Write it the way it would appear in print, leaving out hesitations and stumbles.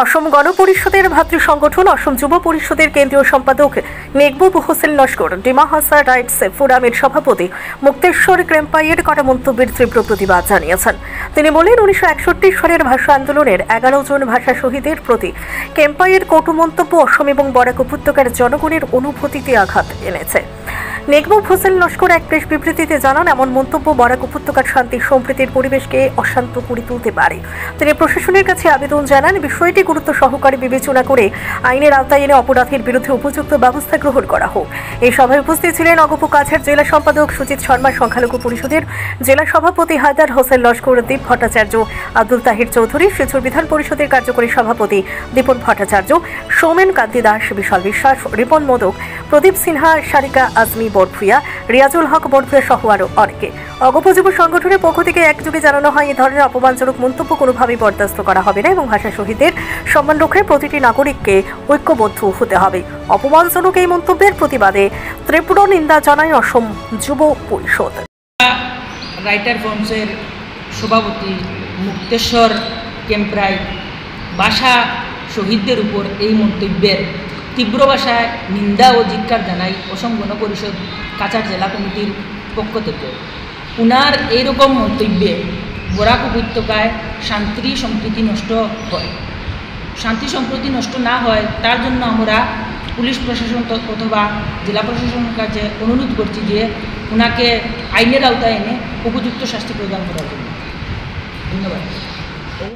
অসম গণপরিষদের ভাতৃ সংগঠন অসম যুব পরিষদের কেন্দ্রীয় সম্পাদক মেঘবুব হোসেন লস্কর ডিমা হাসান রাইটস ফোরামের সভাপতি মুক্তেশ্বর ক্রেম্পাইয়ের করা মন্তব্যের তীব্র প্রতিবাদ জানিয়েছেন। তিনি বলেন, 1961 সালের ভাষা আন্দোলনের 11 জন ভাষা শহীদের প্রতি ক্রেম্পাইয়ের কটু মন্তব্য অসম এবং বরাক উপত্যকার জনগণের অনুভূতিতে আঘাত এনেছে। মেঘবুব হোসেন লস্কর এক প্রেস বিবৃতিতে জানান, এমন মন্তব্য বরাক উপত্যকার শান্তি সম্প্রীতির পরিবেশকে অশান্ত করে তুলতে পারে। তিনি প্রশাসনের কাছে আবেদন জানান, বিষয়টি গুরুত্ব সহকারে বিবেচনা করে আইনের আওতায় এনে অপরাধীর বিরুদ্ধে উপযুক্ত ব্যবস্থা গ্রহণ করা হোক। এই সভায় উপস্থিত ছিলেন অগপ কাছাড় জেলা সম্পাদক সুজিত শর্মা, সংখ্যালঘু পরিষদের জেলা সভাপতি হায়দার হোসেন লস্কর, দীপ ভট্টাচার্য, আব্দুল তাহির চৌধুরী, শিলচর বিধান পরিষদের কার্যকরী সভাপতি দীপন ভট্টাচার্য, সৌমেন কান্তি দাস, বিশাল বিশ্বাস, রিপন মোদক, প্রদীপ সিনহা, সারিকা আজমি বরভুইয়া, রিয়াজুল হক বরভুইয়া সহ আরও অনেকে। অগপ যুব সংগঠনের পক্ষ থেকে একযোগে জানানো হয়, এই ধরনের অপমানজনক মন্তব্য কোনোভাবেই বরদাস্ত করা হবে না এবং ভাষা শহীদদের সম্মান রক্ষায় প্রতিটি নাগরিককে ঐক্যবদ্ধ হতে হবে। অপমানজনক এই মন্তব্যের প্রতিবাদে তীব্র নিন্দা জানায় অসম যুব পরিষদ। রাইটার ফ্রন্টসের সভাপতি মুক্তেশ্বর ক্রেম্পাই ভাষা শহীদদের উপর এই মন্তব্যের তীব্র ভাষায় নিন্দা ও ধিক্কার জানাই অসম গণপরিষদ কাছাড় জেলা কমিটির পক্ষ থেকে। উনার এইরকম মন্তব্যে বরাক উপত্যকায় শান্তি সম্প্রীতি নষ্ট হয়। শান্তি সম্প্রীতি নষ্ট না হয় তার জন্য আমরা পুলিশ প্রশাসন অথবা জেলা প্রশাসনের কাছে অনুরোধ করছি যে ওনাকে আইনের আওতায় এনে উপযুক্ত শাস্তি প্রদান করার জন্য। ধন্যবাদ।